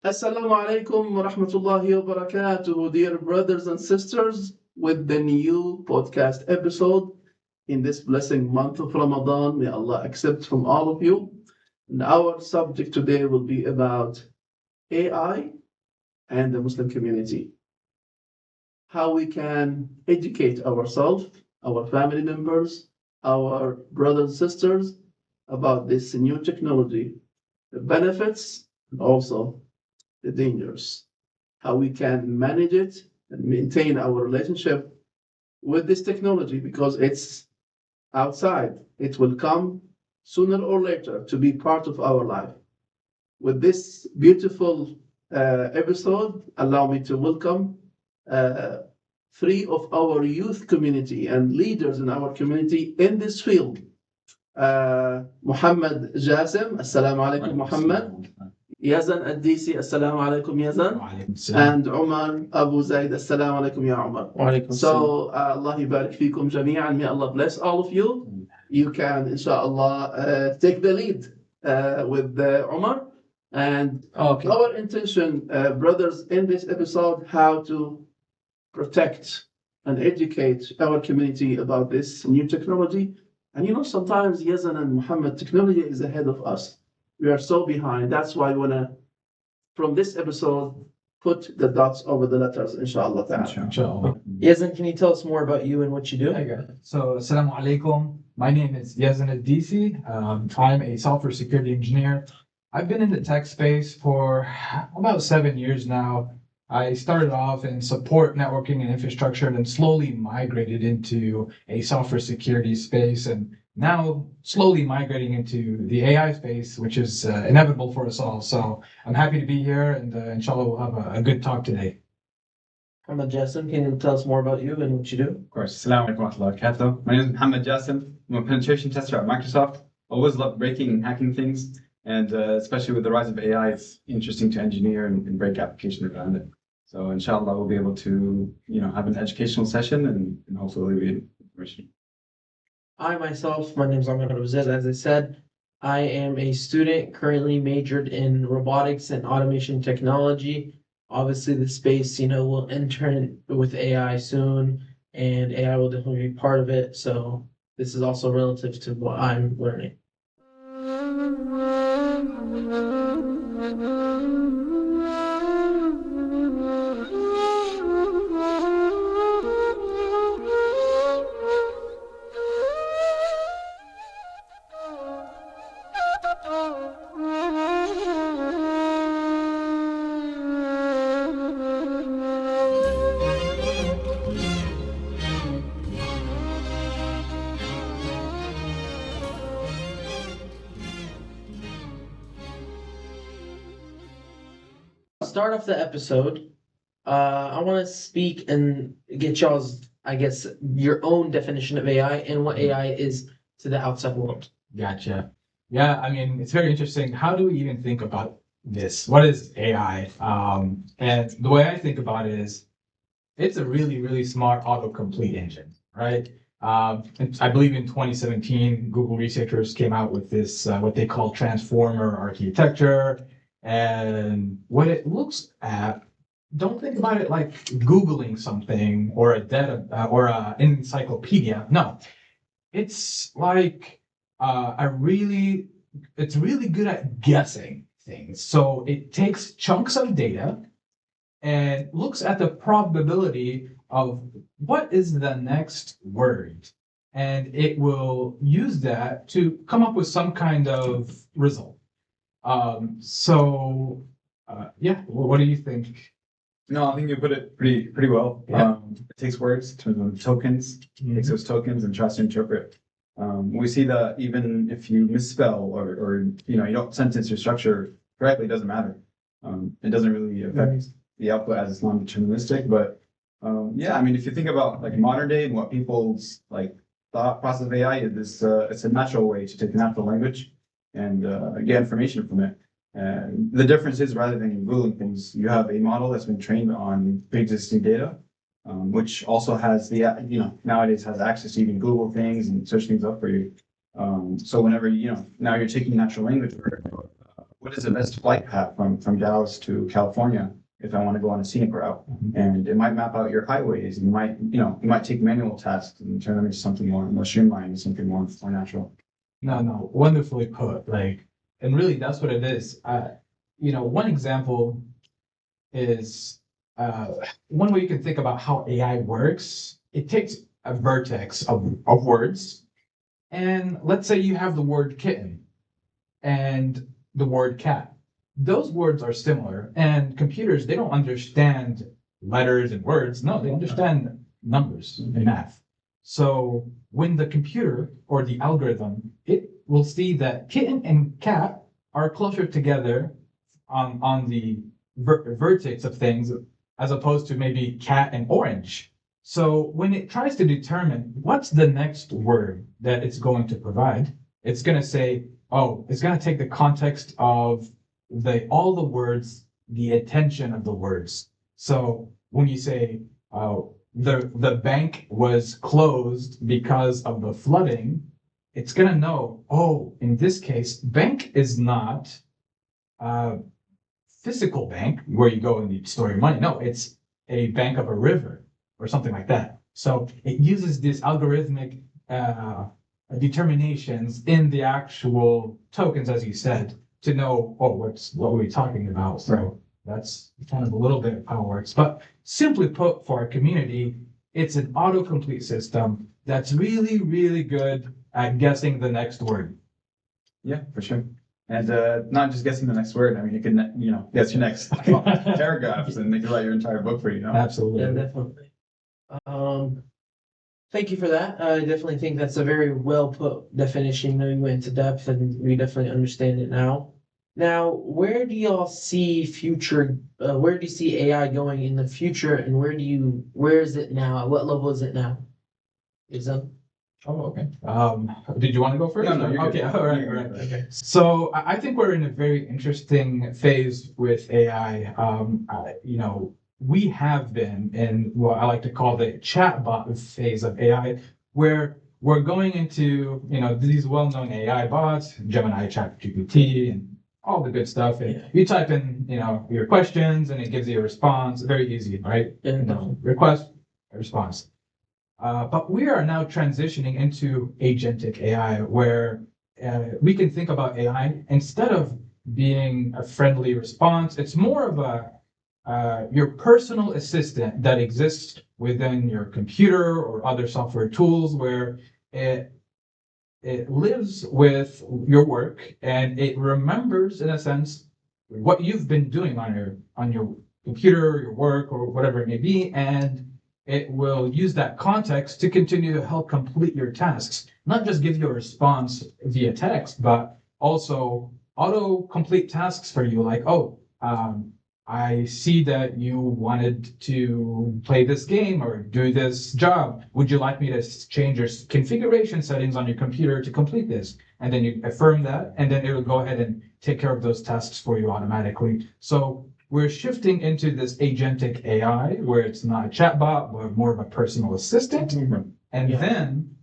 Assalamu alaikum wa rahmatullahi wa barakatuh, dear brothers and sisters, with the new podcast episode in this blessing month of Ramadan. May Allah accept from all of you. And our subject today will be about AI and the Muslim community. How we can educate ourselves, our family members, our brothers and sisters about this new technology, the benefits, and also the dangers, how we can manage it and maintain our relationship with this technology, because it's outside. It will come sooner or later to be part of our life. With this beautiful episode, allow me to welcome three of our youth community and leaders in our community in this field. Muhammad Jassim, Assalamu alaikum Muhammad. Yazan Addisi, Assalamu alaikum Yazan. And Umar Abu Zaid, Assalamu alaikum Ya Umar. So Allah yabarak fikum jami'an. May Allah bless all of you. You can inshallah take the lead with Umar. And our intention, brothers, in this episode, how to protect and educate our community about this new technology. And sometimes Yazan and Muhammad, technology is ahead of us. We are so behind. That's why I want to, from this episode, put the dots over the letters, inshallah. Inshallah. Yazan, can you tell us more about you and what you do? So, Assalamu alaikum. My name is Yazan Addisi. I'm a software security engineer. I've been in the tech space for about 7 years now. I started off in support networking and infrastructure and then slowly migrated into a software security space, and now slowly migrating into the AI space, which is inevitable for us all. So I'm happy to be here, and inshallah we'll have a good talk today. Muhammad Jassim, can you tell us more about you and what you do? Of course. Assalamu alaikum wa rahmatullahi wa barakatuh. My name is Muhammad Jassim. I'm a penetration tester at Microsoft. Always love breaking and hacking things, and especially with the rise of AI, it's interesting to engineer and break applications around it. So inshallah we'll be able to have an educational session and hopefully be information. I myself, my name is Ahmed Abu Zaid. As I said, I am a student currently majored in robotics and automation technology. Obviously, the space, will enter with AI soon, and AI will definitely be part of it. So this is also relative to what I'm learning. Start off the episode. I want to speak and get y'all's, your own definition of AI and what AI is to the outside world. Gotcha. Yeah, I mean, it's very interesting. How do we even think about this? What is AI? And the way I think about it is it's a really, really smart autocomplete engine, right? And I believe in 2017, Google researchers came out with this, what they call transformer architecture. And what it looks at, don't think about it like Googling something or a encyclopedia. No, it's like it's really good at guessing things. So it takes chunks of data and looks at the probability of what is the next word, and it will use that to come up with some kind of result. What do you think? No, I think you put it pretty well. Yeah. It takes words, turns them into tokens, takes those tokens and tries to interpret. We see that even if you misspell or you don't sentence your structure correctly, it doesn't matter. It doesn't really affect the output as it's non-deterministic. But if you think about like modern day and what people's like thought process of AI is, it's a natural way to take natural language and get information from it. And the difference is, rather than Googling things, you have a model that's been trained on pre-existing data, which also has nowadays has access to even Google things and search things up for you. So whenever now you're taking natural language or what is the best flight path from Dallas to California if I want to go on a scenic route? And it might map out your highways. And you might take manual tasks and turn them into something more streamlined, something more natural. No, wonderfully put. Like, and really, that's what it is. One example is one way you can think about how AI works. It takes a vertex of words, and let's say you have the word kitten and the word cat. Those words are similar, and computers, they don't understand letters and words. No, they understand numbers and math. So when the computer or the algorithm, it will see that kitten and cat are closer together on the vertex of things, as opposed to maybe cat and orange. So when it tries to determine what's the next word that it's going to provide, it's going to say, oh, it's going to take the context of all the words, the attention of the words. So when you say the bank was closed because of the flooding, it's going to know, oh, in this case, bank is not physical bank where you go and you store your money. No, it's a bank of a river or something like that. So it uses these algorithmic determinations in the actual tokens, as you said, to know, oh, what we're talking about. So that's kind of a little bit of how it works. But simply put, for our community, it's an autocomplete system that's really, really good at guessing the next word. Yeah, for sure. And not just guessing the next word. I mean, you can, guess your next paragraphs, and they can write your entire book for you. Absolutely. Yeah, definitely. Thank you for that. I definitely think that's a very well put definition. You went into depth, and we definitely understand it now. Now, where do y'all see where do you see AI going in the future, and where is it now? At what level is it now? Oh, okay. Did you want to go first? No, you're okay. good. All right. Okay. So I think we're in a very interesting phase with AI. We have been in what I like to call the chatbot phase of AI, where we're going into these well-known AI bots, Gemini, ChatGPT, and all the good stuff. And you type in your questions, and it gives you a response. Very easy, right? Request, a response. But we are now transitioning into agentic AI, where we can think about AI instead of being a friendly response. It's more of your personal assistant that exists within your computer or other software tools, where it lives with your work, and it remembers, in a sense, what you've been doing on your computer, your work, or whatever it may be, and it will use that context to continue to help complete your tasks. Not just give you a response via text, but also auto-complete tasks for you, like, I see that you wanted to play this game or do this job. Would you like me to change your configuration settings on your computer to complete this? And then you affirm that, and then it will go ahead and take care of those tasks for you automatically. So we're shifting into this agentic AI, where it's not a chatbot, but more of a personal assistant. And then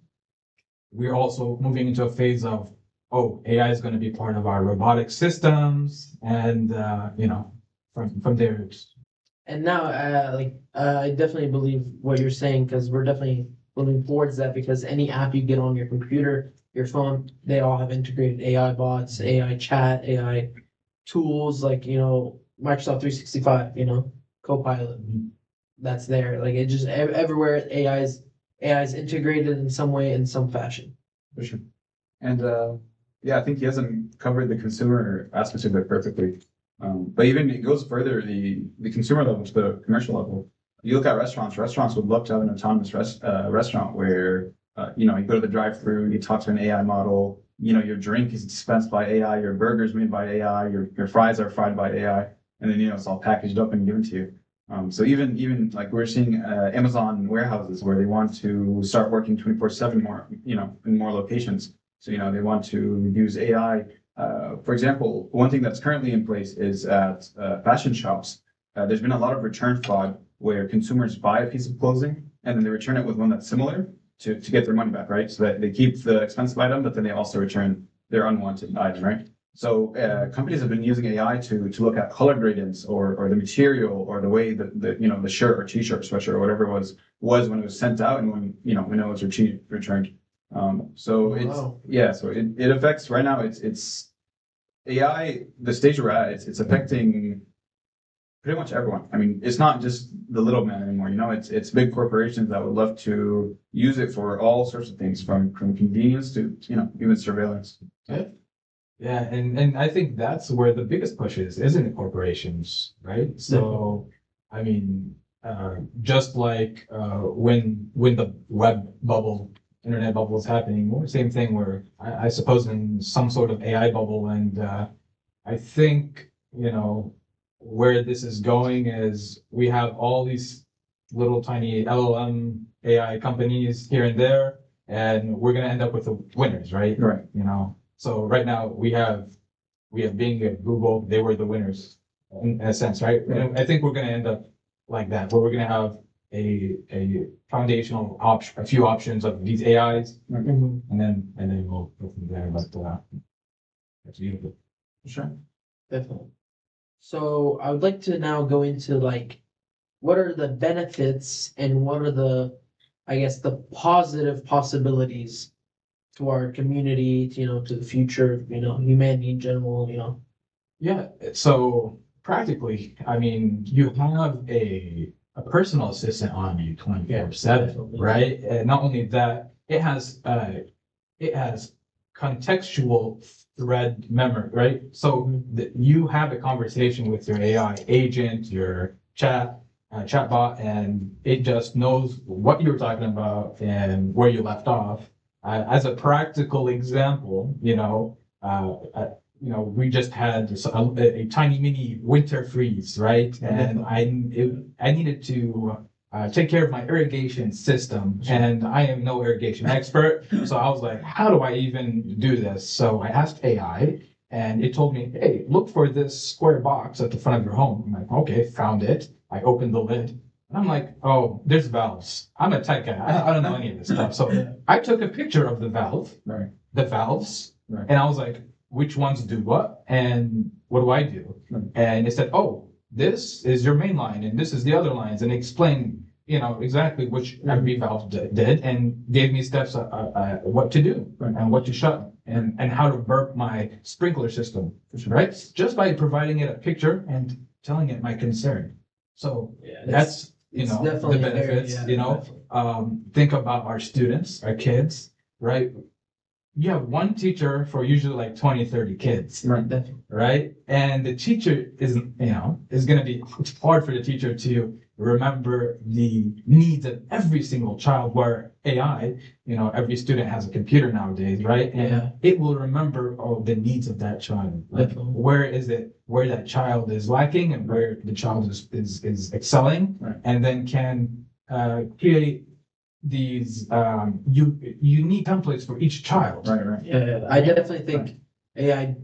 we're also moving into a phase of, AI is going to be part of our robotic systems, and from there. And now, I definitely believe what you're saying, because we're definitely moving towards that, because any app you get on your computer, your phone, they all have integrated AI bots, AI chat, AI tools, like, Microsoft 365, Copilot. That's there. Like, it just everywhere AI is integrated in some way, in some fashion. For sure. And I think he hasn't covered the consumer aspect of it perfectly. But even it goes further, the consumer level to the commercial level. You look at restaurants. Restaurants would love to have an autonomous restaurant where you go to the drive-through, you talk to an AI model. Your drink is dispensed by AI, your burger's made by AI, your fries are fried by AI, and then it's all packaged up and given to you. So even like we're seeing Amazon warehouses where they want to start working 24/7 more, in more locations. So they want to use AI. For example, one thing that's currently in place is at fashion shops. There's been a lot of return fraud where consumers buy a piece of clothing and then they return it with one that's similar to get their money back, right? So that they keep the expensive item, but then they also return their unwanted item, right? So companies have been using AI to look at color gradients or the material or the way that the shirt or t-shirt, sweatshirt or whatever it was when it was sent out and when when it was returned. So it affects right now. It's AI. The stage we're at, it's affecting pretty much everyone. I mean, it's not just the little man anymore. It's big corporations that would love to use it for all sorts of things, from convenience to even surveillance. Yeah, and I think that's where the biggest push is, isn't it? Corporations, right? So, I mean, just like when the internet bubble is happening, same thing where I suppose in some sort of AI bubble, and I think where this is going is we have all these little tiny LLM AI companies here and there, and we're gonna end up with the winners, right? Right. So right now we have Bing and Google. They were the winners in a sense, right? And I think we're going to end up like that, where we're going to have a foundational a few options of these AIs, and then we'll go from there. But that's beautiful. Sure, definitely. So I would like to now go into what are the benefits and what are the positive possibilities to our community, to the future, humanity in general, Yeah. So practically, I mean, you have a personal assistant on you 24/7, right? And not only that, it has contextual thread memory, right? So you have a conversation with your AI agent, your chatbot, and it just knows what you were talking about and where you left off. As a practical example, we just had a tiny mini winter freeze, right? And I needed to take care of my irrigation system, and I am no irrigation expert. So I was like, how do I even do this? So I asked AI, and it told me, hey, look for this square box at the front of your home. I'm like, okay, found it. I opened the lid. And I'm like, oh, there's valves. I'm a tech guy. I don't know any of this stuff. So I took a picture of the valves, and I was like, which ones do what? And what do I do? And it said, oh, this is your main line, and this is the other lines, and explained, exactly which every valve did, and gave me steps what to do and what to shut and how to burp my sprinkler system, right? Just by providing it a picture and telling it my concern. So that's the benefits. Think about our students, our kids, right? You have one teacher for usually like 20, 30 kids, right? And the teacher is going to be hard for the teacher to remember the needs of every single child, where AI, every student has a computer nowadays, right? And it will remember all the needs of that child. Like, where that child is lacking and where the child is excelling, and then can create these unique templates for each child. Right. Yeah, I definitely think AI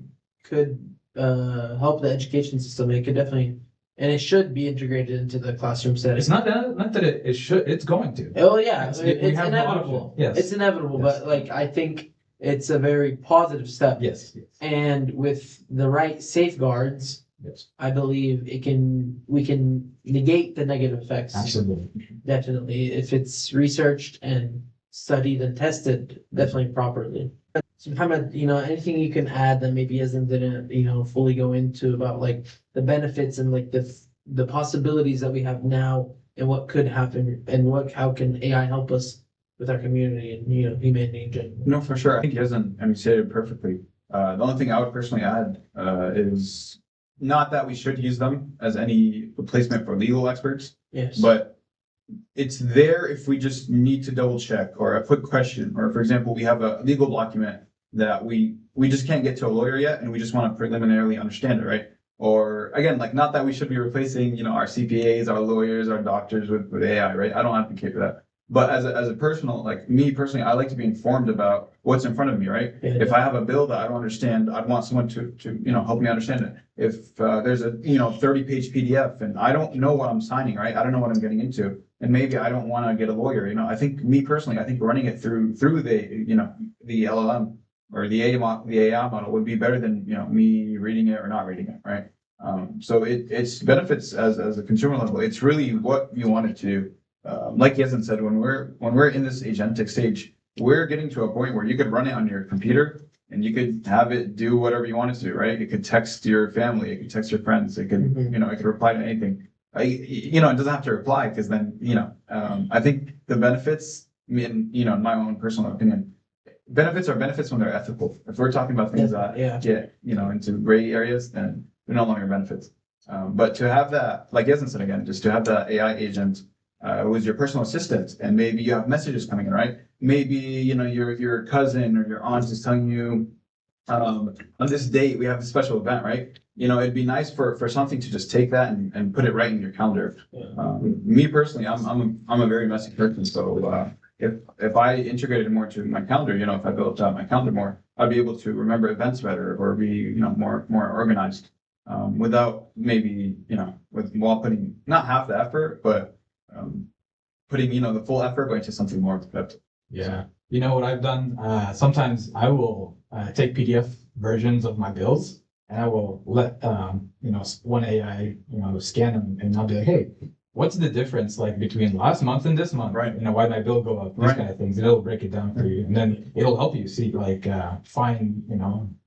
could help the education system. It could definitely, and it should be integrated into the classroom setting. It's not that it should. It's going to. Oh yeah, it's inevitable. Yes, it's inevitable. Yes. But I think it's a very positive step. Yes. And with the right safeguards, I believe we can negate the negative effects. Absolutely. Definitely, if it's researched and studied and tested definitely properly. So Muhammad, anything you can add that maybe didn't fully go into about the benefits and the possibilities that we have now and what could happen and how can AI help us with our community and humanity in general? No, for sure. I think he hasn't stated it perfectly. The only thing I would personally add is not that we should use them as any replacement for legal experts. Yes. But it's there if we just need to double check or a quick question, or for example, we have a legal document that we just can't get to a lawyer yet, and we just want to preliminarily understand it, right? Or again, not that we should be replacing, our CPAs, our lawyers, our doctors with AI, right? I don't advocate for that. But as a personal, me personally, I like to be informed about what's in front of me, right? Yeah. If I have a bill that I don't understand, I'd want someone to help me understand it. If there's a 30-page PDF and I don't know what I'm signing, right? I don't know what I'm getting into, and maybe I don't want to get a lawyer. I think running it through the LLM or the AI model would be better than, me reading it or not reading it, right? So it's benefits as a consumer level. It's really what you want it to do. Like Yazan said, when we're in this agentic stage, we're getting to a point where you could run it on your computer and you could have it do whatever you want it to do, right? It could text your family, it could text your friends, it could, it could reply to anything. It doesn't have to reply because then, I think the benefits, in my own personal opinion, benefits are benefits when they're ethical. If we're talking about things that get, into gray areas, then they're no longer benefits. But to have that, like Yazan said again, just to have that AI agent who's your personal assistant, and maybe you have messages coming in, right? Maybe, your cousin or your aunt is telling you, on this date, we have a special event, right? It'd be nice for something to just take that and put it right in your calendar. Me personally, I'm a very messy person, so if I integrated more to my calendar, if I built out my calendar more, I'd be able to remember events better or be, more organized, without maybe, while putting not half the effort, but putting, the full effort, but into something more productive. Yeah. You know what I've done? Sometimes I will take PDF versions of my bills and I will let, one AI, scan them, and I'll be like, hey, what's the difference like between last month and this month? Right. Why did my bill go up? These kind of things. It'll break it down for you. And then it'll help you see, like, find,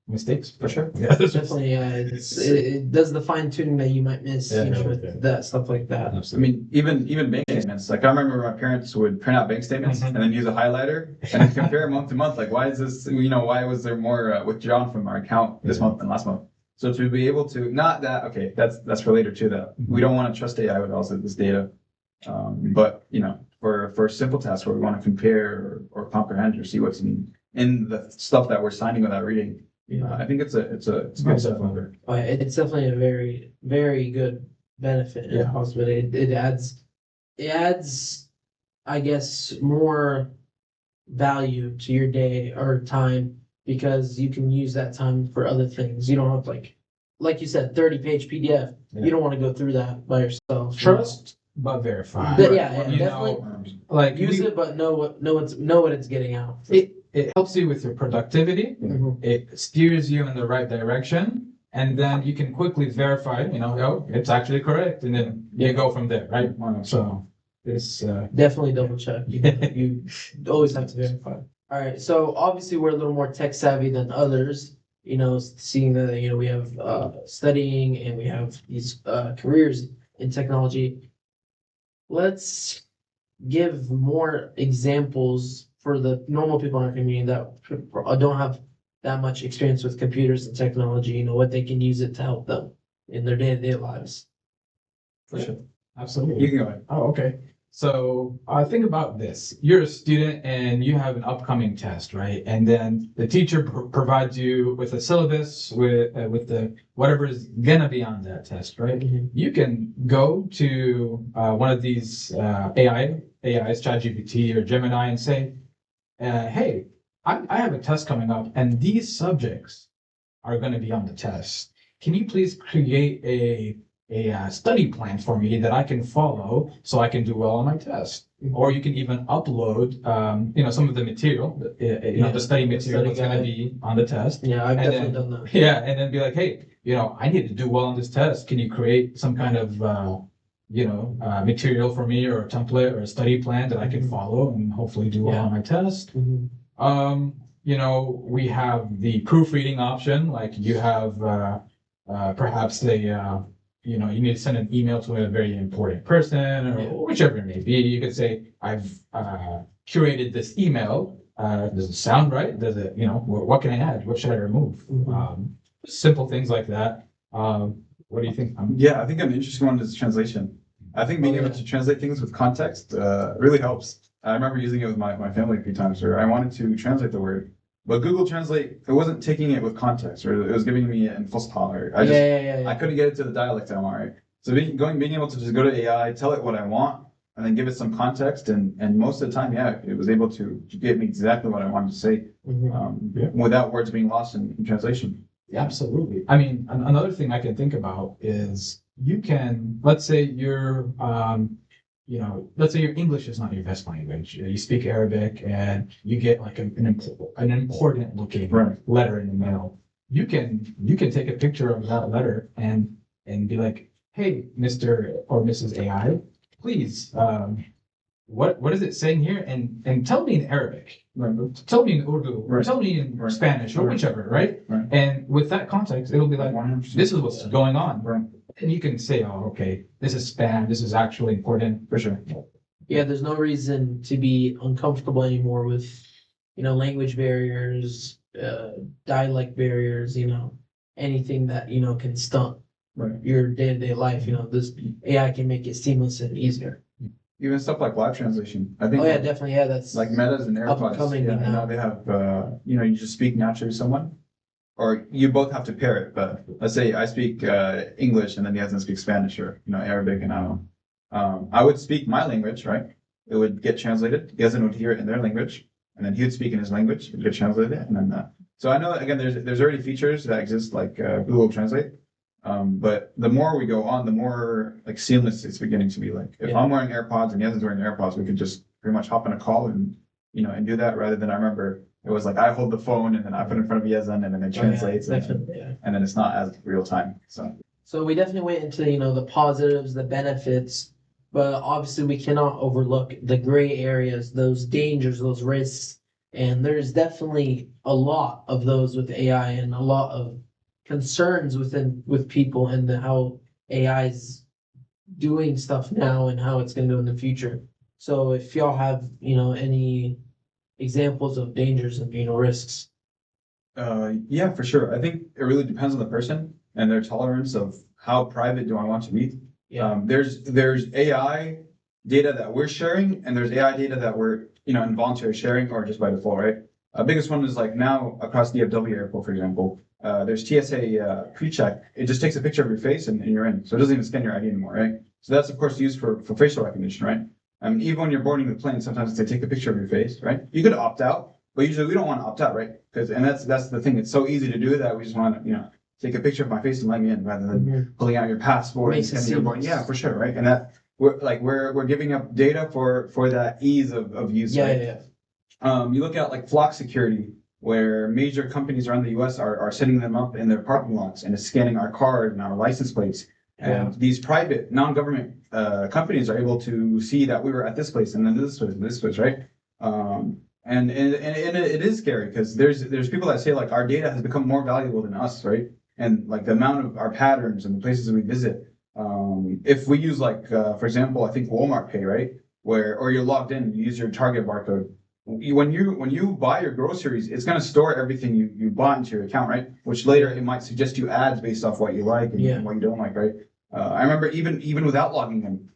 mistakes for sure. Yeah. Definitely, it does the fine tuning that you might miss, with that stuff like that. I mean, even bank statements. Like I remember my parents would print out bank statements and then use a highlighter and then compare month to month. Like, why is this? Why was there more withdrawn from our account this month than last month? So to be able to, not that, okay, that's for later too. That we don't want to trust AI with also this data, but for simple tasks where we want to compare or comprehend or see what's in the stuff that we're signing without reading. I think it's a good step forward. It's definitely a very, very good benefit and possibility. It adds, I guess, more value to your day or time because you can use that time for other things. You don't have like you said, 30-page PDF. Yeah. You don't want to go through that by yourself. Trust but verify. But definitely like use it, but know what it's getting out. It helps you with your productivity. It steers you in the right direction, and then you can quickly verify, it's actually correct, and then you go from there, right? So it's definitely double check. You always have to verify. All right, so obviously we're a little more tech savvy than others. Seeing that we have studying and we have these careers in technology. Let's give more examples for the normal people in our community that don't have that much experience with computers and technology, what they can use it to help them in their day-to-day lives. For sure. Absolutely. You can go ahead. Oh, okay. So think about this. You're a student and you have an upcoming test, right? And then the teacher provides you with a syllabus with the whatever is gonna be on that test, right? You can go to one of these AIs, ChatGPT or Gemini, and say, hey, I have a test coming up and these subjects are going to be on the test. Can you please create a study plan for me that I can follow so I can do well on my test? Or you can even upload, some of the material, the study material that's going to be on the test. Yeah, I've definitely done that. Yeah, and then be like, hey, I need to do well on this test. Can you create some kind of material for me or a template or a study plan that I can follow and hopefully do well on my test? We have the proofreading option, like you have perhaps you need to send an email to a very important person or whichever it may be. You could say, I've curated this email. Does it sound right? Does it, what can I add? What should I remove? Simple things like that. What do you think? Yeah, I think an interesting one is translation. I think being able to translate things with context really helps. I remember using it with my family a few times where I wanted to translate the word, but Google Translate, it wasn't taking it with context, or it was giving me in Fusha, or I couldn't get it to the dialect that I want, right? So being able to just go to AI, tell it what I want, and then give it some context, and most of the time, it was able to give me exactly what I wanted to say, without words being lost in translation. Yeah, absolutely. I mean, another thing I can think about is you can, let's say you're let's say your English is not your best language. You speak Arabic and you get like an important looking letter in the mail. You can take a picture of that letter and be like, hey, Mr. or Mrs. AI, please, what is it saying here? And tell me in Arabic. Tell me in Urdu, or tell me in Spanish, or whichever, right? And with that context, it'll be like, this is what's going on. And you can say, oh, okay, this is spam, this is actually important. For sure. Yeah, there's no reason to be uncomfortable anymore with, language barriers, dialect barriers, anything that, can stunt your day-to-day life. This AI can make it seamless and easier. Even stuff like live translation. I think. Oh yeah, definitely. Yeah, that's like Metas and AirPods. Now they have, you just speak naturally to someone, or you both have to pair it. But let's say I speak English and then he doesn't speak Spanish or Arabic, and I would speak my language, right? It would get translated. He doesn't would hear it in their language, and then he would speak in his language. It would get translated, and then that. So I know again, there's already features that exist like Google Translate. But the more we go on, the more like seamless it's beginning to be. Like if I'm wearing AirPods and Yazan's wearing AirPods, we could just pretty much hop on a call and and do that, rather than I remember it was like I hold the phone and then I put it in front of Yazan and then it translates and then it's not as real time. So we definitely went into the positives, the benefits, but obviously we cannot overlook the gray areas, those dangers, those risks, and there's definitely a lot of those with AI and a lot of concerns with people and how AI is doing stuff now and how it's going to go in the future. So if y'all have any examples of dangers and risks. Yeah, for sure. I think it really depends on the person and their tolerance of how private do I want to be. There's AI data that we're sharing, and there's AI data that we're involuntary sharing or just by default, right? Biggest one is like now across DFW airport, for example. There's TSA pre-check. It just takes a picture of your face and you're in. So it doesn't even scan your ID anymore, right? So that's of course used for facial recognition, right? Even when you're boarding the plane, sometimes they take a picture of your face, right? You could opt out, but usually we don't want to opt out, right? And that's the thing. It's so easy to do that. We just want to, take a picture of my face and let me in, rather than pulling out your passport and scanning your boarding. Yeah, for sure, right? And that we're giving up data for that ease of use. Right? You look at like flock security, where major companies around the US are setting them up in their parking lots and is scanning our card and our license plates. And these private non-government companies are able to see that we were at this place and then this place, right? And it is scary because there's people that say like our data has become more valuable than us, right? And like the amount of our patterns and the places that we visit. If we use like, for example, I think Walmart Pay, right? Or you're logged in, you use your Target barcode. When you buy your groceries, it's going to store everything you bought into your account, right? Which later it might suggest you ads based off what you like and what you don't like, right? I remember even without logging in,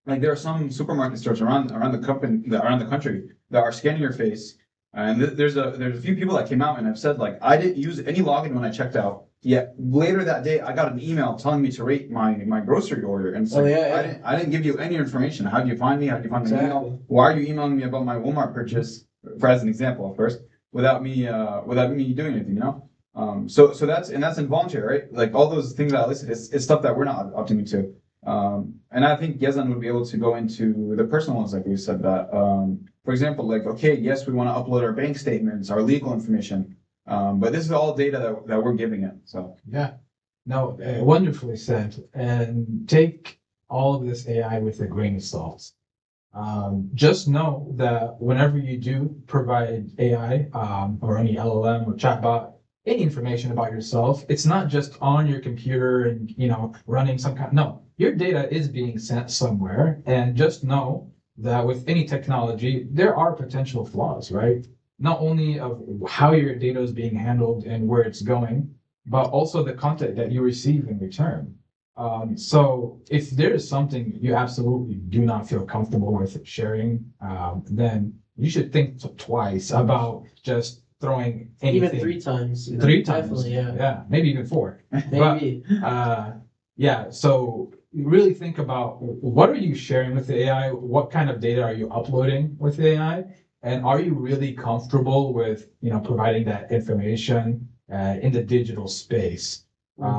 like there are some supermarket stores around the country that are scanning your face, and there's a few people that came out and have said like I didn't use any login when I checked out. Yet later that day, I got an email telling me to rate my grocery order, and so I didn't give you any information. How did you find me? How did you find my email? Why are you emailing me about my Walmart purchase? For as an example, first, without me doing anything, So that's involuntary, right? Like all those things that I listed, it's stuff that we're not opting into. And I think Yazan would be able to go into the personal ones, like we said that. For example, like okay, yes, we want to upload our bank statements, our legal information. But this is all data that we're giving it. So wonderfully said. And take all of this AI with a grain of salt. Just know that whenever you do provide AI or any LLM or chatbot any information about yourself, it's not just on your computer and running some kind. No, your data is being sent somewhere, and just know that with any technology there are potential flaws, right? Not only of how your data is being handled and where it's going, but also the content that you receive in return. So if there is something you absolutely do not feel comfortable with sharing, then you should think twice about just throwing anything. Even 3 times. 3 times. Definitely, Yeah, maybe even 4. Maybe. But, so really think about what are you sharing with the AI? What kind of data are you uploading with the AI? And are you really comfortable with, providing that information in the digital space?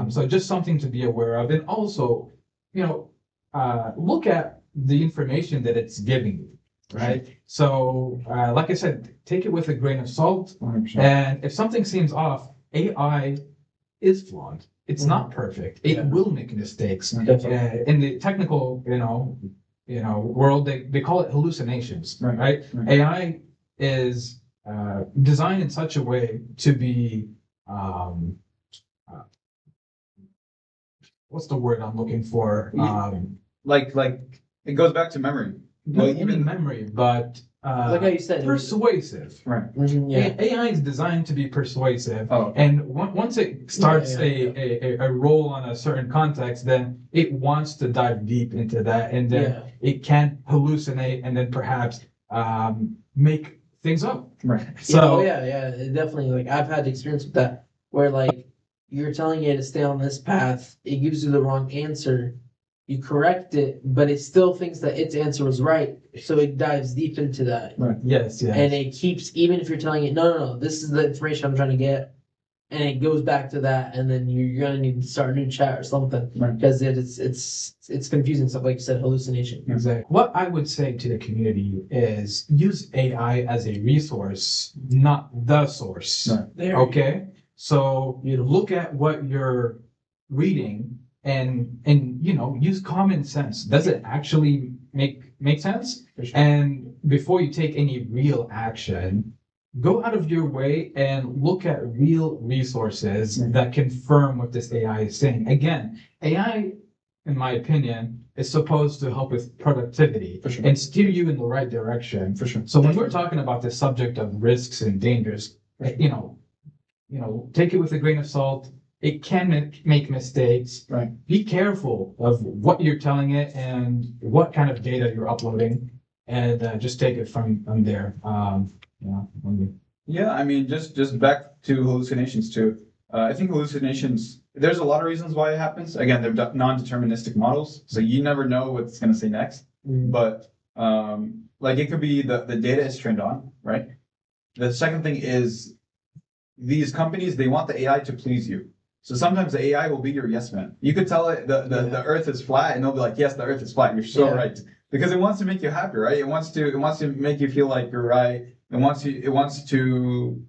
So just something to be aware of. And also, look at the information that it's giving you, right? So, like I said, take it with a grain of salt. 100%. And if something seems off, AI is flawed. It's not perfect. It will make mistakes. In the technical, world, they call it hallucinations, right? AI is designed in such a way to be what's the word I'm looking for? Like it goes back to memory. Not even memory, but Like how you said, persuasive. Right. yeah. AI is designed to be persuasive, Oh. and once it starts Yeah. a role on a certain context, then it wants to dive deep into that, and then it can hallucinate, and then perhaps make things up. Right. So yeah, definitely. Like I've had experience with that, where like you're telling it to stay on this path, it gives you the wrong answer. You correct it, but it still thinks that its answer was right, so it dives deep into that. yes, And it keeps, even if you're telling it, no, this is the information I'm trying to get, and it goes back to that, and then you're gonna need to start a new chat or something because it's confusing stuff, like you said, hallucination. Exactly. What I would say to the community is use AI as a resource, not the source. There. Okay? So you look at what you're reading and use common sense. Does it actually make sense? Sure. And before you take any real action, go out of your way and look at real resources that confirm what this AI is saying. Again, AI, in my opinion, is supposed to help with productivity and steer you in the right direction. For sure. So when we're talking about the subject of risks and dangers, take it with a grain of salt. It can make mistakes. Right. Be careful of what you're telling it and what kind of data you're uploading, and just take it from there. Yeah, I mean, just back to hallucinations too. I think hallucinations, there's a lot of reasons why it happens. Again, they're non-deterministic models, so you never know what it's going to say next. But like it could be the data is trained on, right? The second thing is these companies, they want the AI to please you. So sometimes the AI will be your yes man. You could tell it the earth is flat and they'll be like, yes, the earth is flat. You're so right. Because it wants to make you happy, right? It wants to make you feel like you're right. It wants to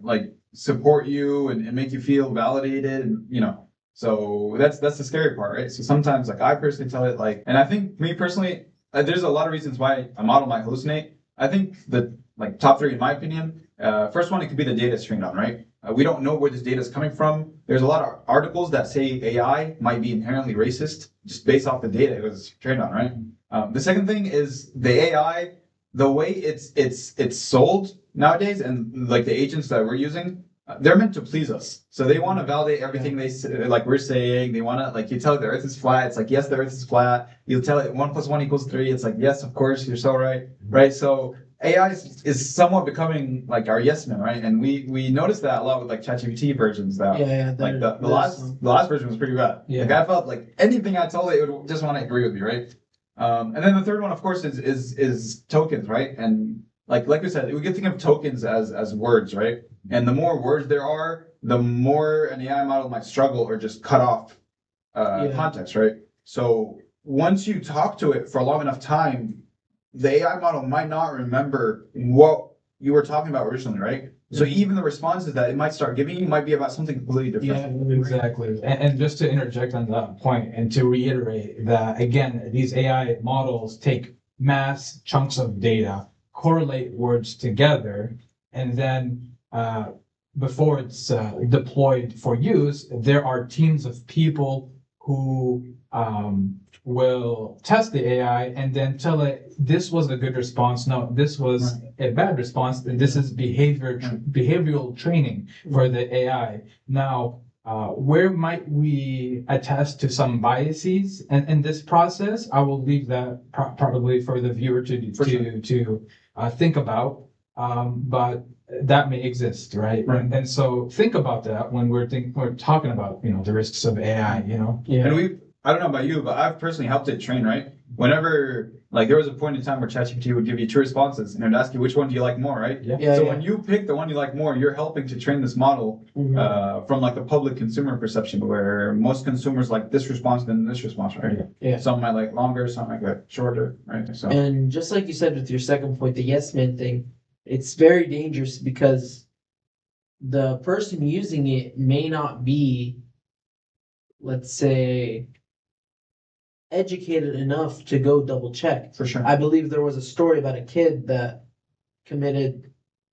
like support you and make you feel validated, and so that's the scary part, right? So sometimes like I personally tell it like, and I think me personally, there's a lot of reasons why a model might hallucinate. I think the like top three in my opinion, first one, it could be the data it's trained on, right? We don't know where this data is coming from. There's a lot of articles that say AI might be inherently racist just based off the data it was trained on, right? The second thing is the AI, the way it's sold nowadays, and like the agents that we're using, they're meant to please us. So they want to validate everything they say, like we're saying. They want to, like, you tell it the earth is flat. It's like, yes, the earth is flat. You tell it 1 + 1 = 3. It's like, yes, of course, you're so right. Right. So AI is somewhat becoming like our yes man, right? And we noticed that a lot with like ChatGPT versions that like the last version was pretty bad. Yeah. Like I felt like anything I told it would just want to agree with me, right? And then the third one, of course, is tokens, right? And like we said, we can think of tokens as words, right? And the more words there are, the more an AI model might struggle or just cut off context, right? So once you talk to it for a long enough time, the AI model might not remember what you were talking about originally, right? So even the responses that it might start giving you might be about something completely different. Yeah, exactly. And just to interject on that point and to reiterate that, again, these AI models take mass chunks of data, correlate words together, and then before it's deployed for use, there are teams of people who will test the AI and then tell it, this was a good response. No, this was a bad response. And this is behavioral training for the AI. Now, where might we attest to some biases in this process? I will leave that probably for the viewer to think about. But that may exist, right? And so think about that when we're talking about the risks of AI. And I don't know about you, but I've personally helped it train, right? Whenever, like, there was a point in time where ChatGPT would give you 2 responses and it would ask you which one do you like more, right? Yeah, So yeah. when you pick the one you like more, you're helping to train this model from like a public consumer perception, where most consumers like this response than this response, right? Yeah. Some might like longer, some might like shorter, right? So And just like you said with your second point, the yes man thing, it's very dangerous because the person using it may not be, let's say, educated enough to go double check. for sure. I believe there was a story about a kid that committed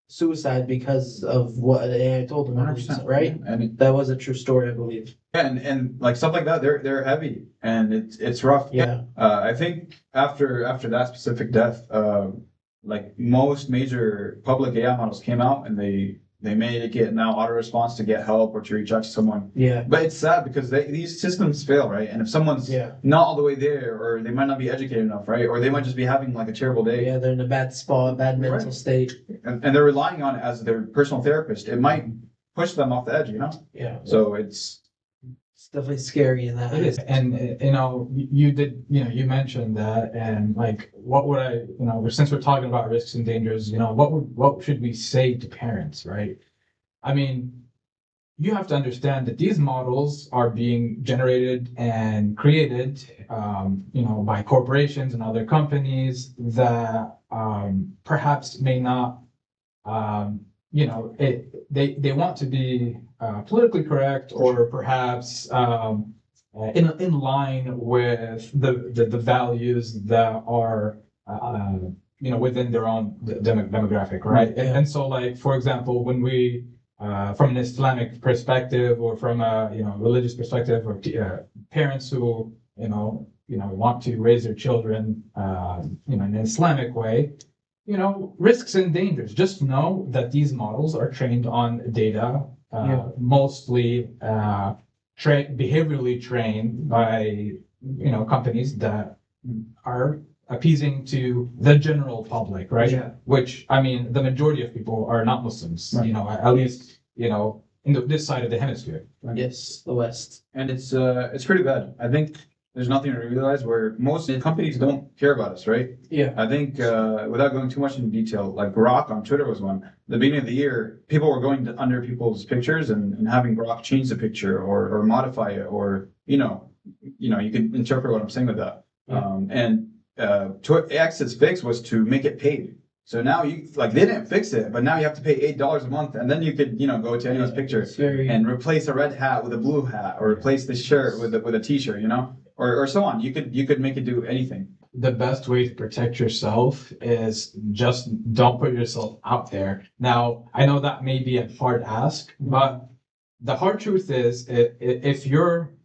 suicide because of what AI told him, 100%, right? And That was a true story, I believe. and like stuff like that, they're heavy and it's rough. Yeah. I think after that specific death, like most major public AI models came out and they make it now auto response to get help or to reach out to someone. Yeah. But it's sad because these systems fail, right? And if someone's Yeah. not all the way there, or they might not be educated enough, right? Or they might just be having like a terrible day, Yeah, they're in a bad spot, bad mental Right. state. and they're relying on it as their personal therapist, it might push them off the edge, you know? Yeah. So it's Definitely scary in that. It is, and you mentioned that, and like, what would I, since we're talking about risks and dangers, what should we say to parents, right? I mean, you have to understand that these models are being generated and created, by corporations and other companies that perhaps may not, they want to be politically correct, or perhaps in line with the values that are within their own demographic, right? Yeah. And so, like, for example, when we from an Islamic perspective, or from a religious perspective, or parents who want to raise their children in an Islamic way, risks and dangers. Just know that these models are trained on data, mostly behaviorally trained by companies that are appeasing to the general public, right? Yeah. Which, I mean, the majority of people are not Muslims, Right. At least in this side of the hemisphere. Yes, the West. And it's pretty bad. I think there's nothing to realize where most companies don't care about us, right? Yeah. I think without going too much into detail, like Grok on Twitter was one. At the beginning of the year, people were going under people's pictures and having Grok change the picture or modify it, or you can interpret what I'm saying with that. X's fix was to make it paid. So now they didn't fix it, but now you have to pay $8 a month, and then you could go to anyone's picture It's very and replace a red hat with a blue hat, or replace the shirt with a t-shirt, or so on. You could make it do anything. The best way to protect yourself is just don't put yourself out there. Now, I know that may be a hard ask, but the hard truth is, if your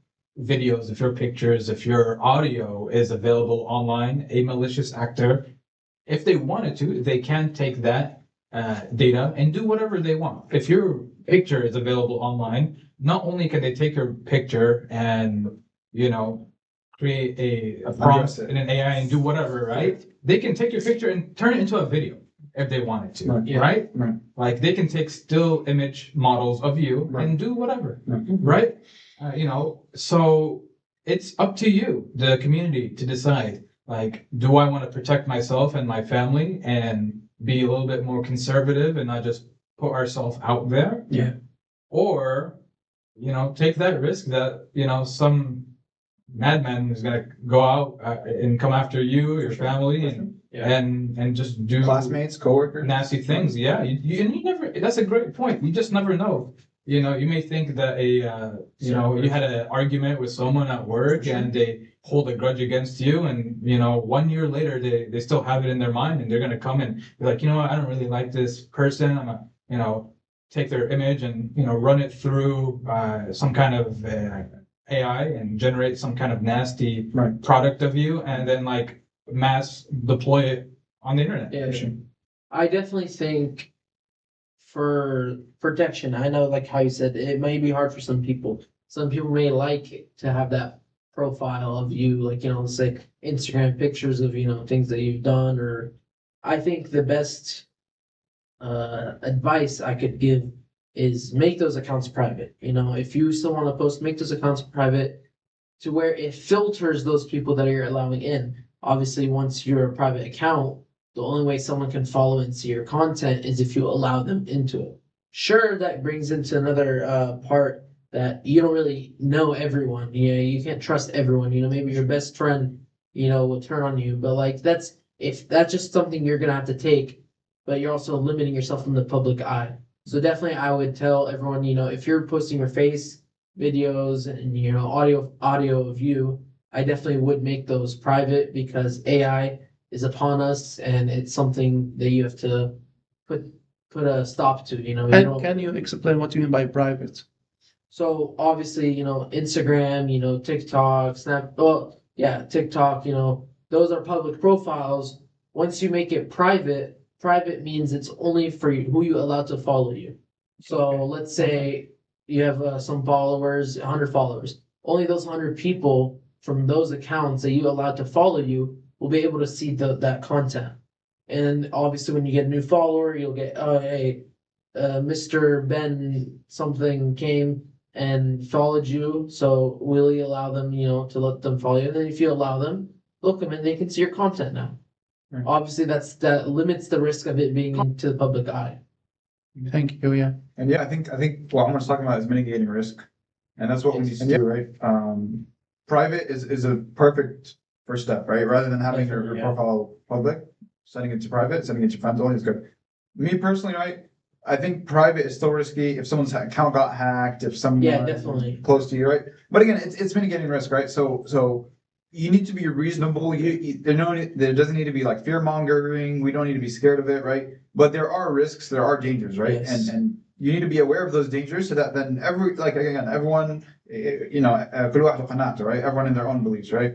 videos, if your pictures, if your audio is available online, a malicious actor, if they wanted to, they can take that data and do whatever they want. If your picture is available online, not only can they take your picture and create a prompt in an AI and do whatever, right? They can take your picture and turn it into a video if they wanted to, Right. Yeah. right? Right. Like, they can take still image models of you Right. and do whatever, Right. right? So it's up to you, the community, to decide, like, do I want to protect myself and my family and be a little bit more conservative and not just put ourselves out there? Yeah. Or, take that risk that, some madman is going to go out and come after you, your family, and just do Classmates, coworkers, nasty things. Yeah, you never. That's a great point. You just never know. You may think that you had an argument with someone at work and they hold a grudge against you, and 1 year later they still have it in their mind, and they're gonna come and be like, I don't really like this person. I'm gonna take their image and run it through some kind of AI and generate some kind of nasty Right. product of you, and then like mass deploy it on the internet. Yeah. I definitely think for protection, I know, like how you said, it may be hard for some people. Some people may like to have that profile of you, like, say Instagram pictures of, things that you've done. Or I think the best advice I could give is make those accounts private. If you still want to post, make those accounts private. to where it filters those people that you're allowing in. Obviously, once you're a private account, the only way someone can follow and see your content is if you allow them into it. Sure, that brings into another part that you don't really know everyone. You can't trust everyone. Maybe your best friend, will turn on you. But like that's just something you're gonna have to take, but you're also limiting yourself from the public eye. So definitely I would tell everyone, if you're posting your face, videos, and audio of you, I definitely would make those private because AI is upon us and it's something that you have to put a stop to, And can you explain what you mean by private? So obviously, Instagram, TikTok, TikTok, those are public profiles. Once you make it private means it's only for you, who you allow to follow you. So let's say you have some followers, 100 followers. Only those 100 people from those accounts that you allow to follow you will be able to see that content. And obviously, when you get a new follower, you'll get, Mr. Ben something came and followed you. So will you allow them, to let them follow you? And then if you allow them, look them and they can see your content now. Right. Obviously, that limits the risk of it being into the public eye. Thank you. Yeah. And yeah, I think what Omar's talking about is mitigating risk, and that's what we need to do, right? Private is a perfect first step, right? Rather than having your Definitely, yeah. profile public, setting it to private, setting it to friends only is good. Me personally, right? I think private is still risky if someone's account got hacked, if someone Definitely. close to you, right? But again, it's mitigating risk, right? So you need to be reasonable. There doesn't need to be like fear mongering. We don't need to be scared of it, right? But there are risks, there are dangers, right? Yes. And you need to be aware of those dangers so that then everyone, كل واحد وقناعته, right? Everyone in their own beliefs, right?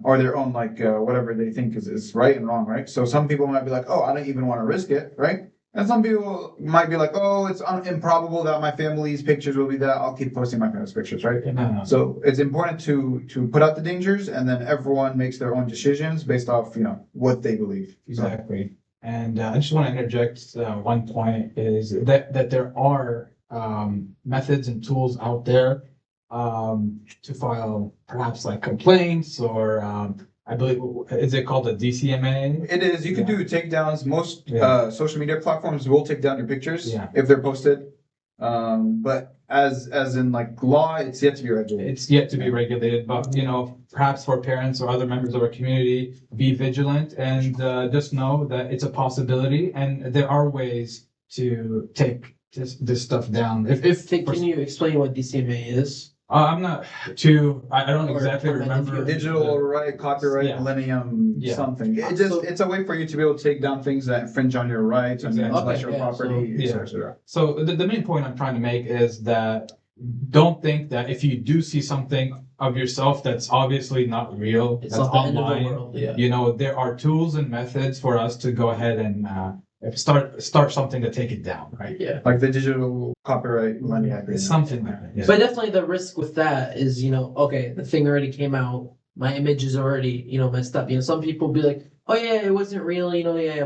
Or their own whatever they think is right and wrong, right? So some people might be like, oh, I don't even want to risk it, right? And some people might be like, oh, it's improbable that my family's pictures will be that. I'll keep posting my family's pictures, right? So it's important to put out the dangers, and then everyone makes their own decisions based off, what they believe. Exactly. And I just want to interject one point is that there are methods and tools out there to file perhaps like complaints or I believe, is it called a DCMA? It is. You can do takedowns. Most social media platforms will take down your pictures Yeah. if they're posted. But as in like law, it's yet to be regulated. It's yet to be regulated, but perhaps for parents or other members of our community, be vigilant and just know that it's a possibility and there are ways to take this stuff down. Can you explain what DCMA is? I'm not too. I don't Or exactly remember. Digital right, copyright, Yeah. millennium, Yeah. something. It's a way for you to be able to take down things that infringe on your rights and Exactly. intellectual property, so, et cetera. So the main point I'm trying to make is that don't think that if you do see something of yourself that's obviously not real, It's that's not the end of the online, world. Yeah. there are tools and methods for us to go ahead and start something to take it down, right? Yeah. Like the digital copyright money agreement. It's something like that. Yeah. But definitely the risk with that is, okay, the thing already came out. My image is already, messed up. Some people be like, oh yeah, it wasn't real,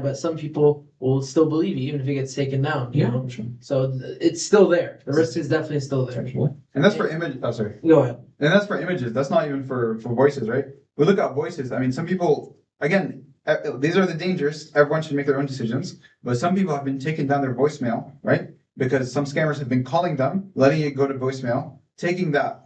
but some people will still believe you even if it gets taken down, you know? Sure. So it's still there. The risk is definitely still there. And that's for image. Oh, sorry. Go ahead. And that's for images. That's not even for voices, right? We look at voices. I mean, some people, again, these are the dangers. Everyone should make their own decisions. But some people have been taking down their voicemail, right? Because some scammers have been calling them, letting it go to voicemail, taking that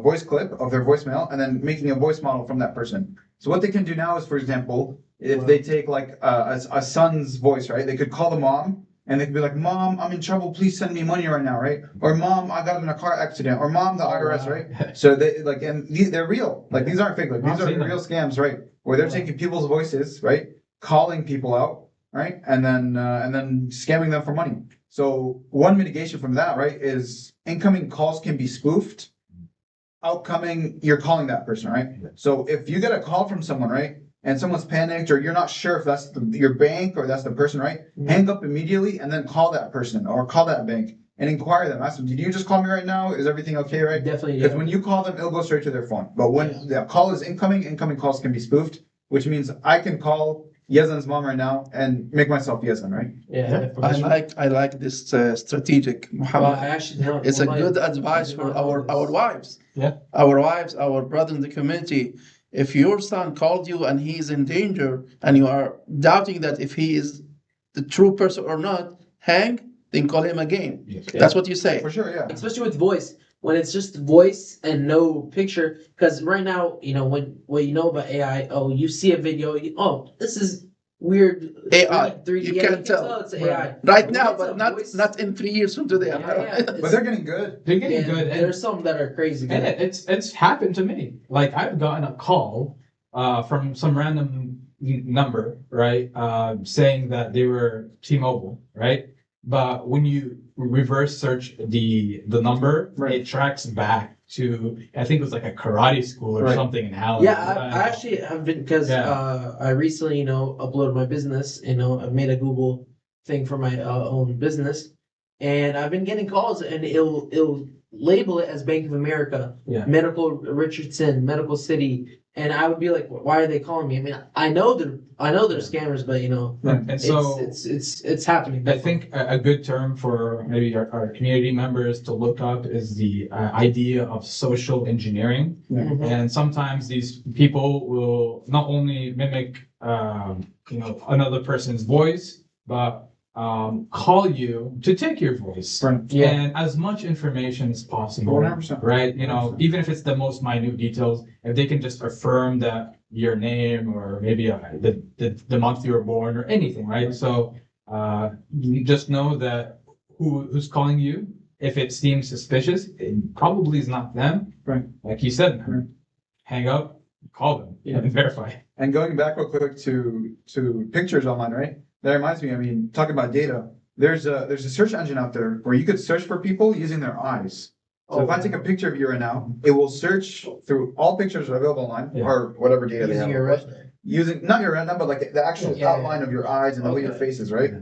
voice clip of their voicemail, and then making a voice model from that person. So what they can do now is, for example, if they take like a son's voice, right? They could call the mom. And they could be like, Mom, I'm in trouble. Please send me money right now, right? Or Mom, I got in a car accident. Or Mom, the IRS, right? So they're real. Like these aren't fake. Like these are real scams, right? Where they're taking people's voices, right? Calling people out, right? And then scamming them for money. So one mitigation from that, right, is incoming calls can be spoofed. Outcoming, you're calling that person, right? So if you get a call from someone, right? And someone's panicked or you're not sure if that's your bank or that's the person, right? Hang up immediately and then call that person or call that bank and inquire them. Ask them, did you just call me right now? Is everything okay, right? Definitely. Because when you call them, it'll go straight to their phone. But when the call is incoming calls can be spoofed, which means I can call, Yazan's mom right now and make myself Yazan, right? Yeah. I like this strategic, Well, Muhammad. I actually don't. It's a well, good I advice did for not know our this. wives. Yeah. Our wives, our brothers in the community. If your son called you and he is in danger and you are doubting that if he is the true person or not, hang, then call him again. Yes. That's what you say. For sure, yeah. Especially with voice, when it's just voice and no picture. Because right now, when what you know about AI, you see a video, this is weird. AI. 3D. You Yeah, can't tell. it's AI. Right When now, it's a but voice- not in 3 years from today. Yeah. But they're getting good. They're getting Yeah, good. And, There's some that are crazy. and Good. it's happened to me. Like I've gotten a call from some random number, right? Saying that they were T-Mobile, right? But when you reverse search the number, Right. it tracks back to, I think it was like a karate school or Right. something in Allen. Yeah, I actually have been because Yeah. I recently uploaded my business. I've made a Google thing for my own business, and I've been getting calls, and it'll label it as Bank of America, Yeah. Medical Richardson, Medical City, and I would be like, why are they calling me? I mean, I know they're scammers, but And so it's happening. I think a good term for maybe our community members to look up is the idea of social engineering. Mhm. And sometimes these people will not only mimic, another person's voice, but call you to take your voice. Right. Yeah. And as much information as possible. 100%. Right? Even if it's the most minute details, if they can just affirm that your name or maybe the month you were born or anything, right? So you just know that who's calling you. If it seems suspicious, it probably is not them. Right. Like you said, Right. hang up, call them, and verify. And going back real quick to pictures online, right? That reminds me, I mean, talking about data, there's a search engine out there where you could search for people using their eyes. So if I take a picture of you right now, it will search through all pictures available online Yeah. or whatever data they Using have. your retina. Using not your retina, but like the actual Yeah. outline of your eyes and the way your face is, right?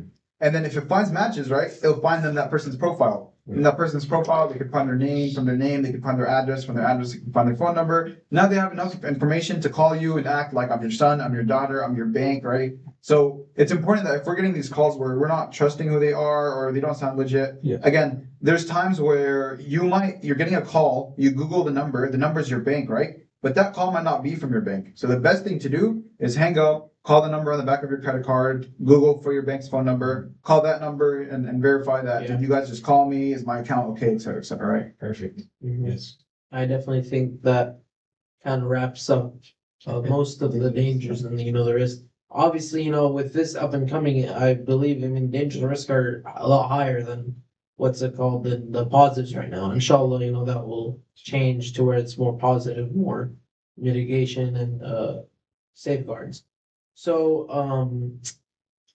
And then if it finds matches, right, it'll find them that person's profile. In that person's profile, they could find their name. From their name, they could find their address. From their address, they can find their phone number. Now they have enough information to call you and act like I'm your son, I'm your daughter, I'm your bank, right? So it's important that if we're getting these calls where we're not trusting who they are or they don't sound legit, again, there's times where you're getting a call, you Google the number's your bank, right? But that call might not be from your bank. So the best thing to do is hang up, call the number on the back of your credit card, Google for your bank's phone number, call that number and verify that. Did you guys just call me? Is my account okay, et cetera, right? Perfect. Mhm. Yes. I definitely think that kind of wraps up most of the dangers and there is obviously with this up and coming. I believe dangers and risks are a lot higher than what's it called the positives right now. Inshallah, that will change to where it's more positive, more mitigation and safeguards. So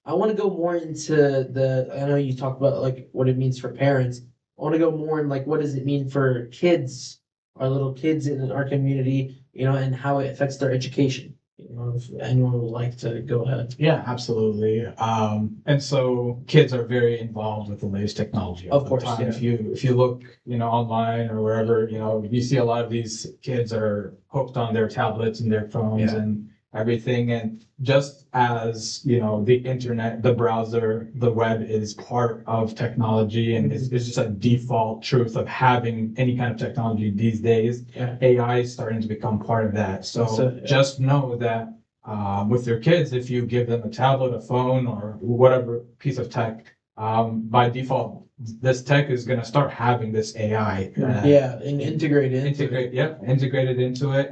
I want to go more into I know you talked about like what it means for parents. I want to go more in like what does it mean for kids, our little kids in our community, and how it affects their education. If anyone would like to go ahead. Yeah, absolutely. And so kids are very involved with the latest technology. all Of the course, time. yeah. If you look, online or wherever, you see a lot of these kids are hooked on their tablets and their phones and everything. And just as, the internet, the browser, the web is part of technology and it's just a default truth of having any kind of technology these days, Yeah. AI is starting to become part of that. So just know that with your kids, if you give them a tablet, a phone, or whatever piece of tech, by default, this tech is going to start having this AI. And integrated. Integrated into it,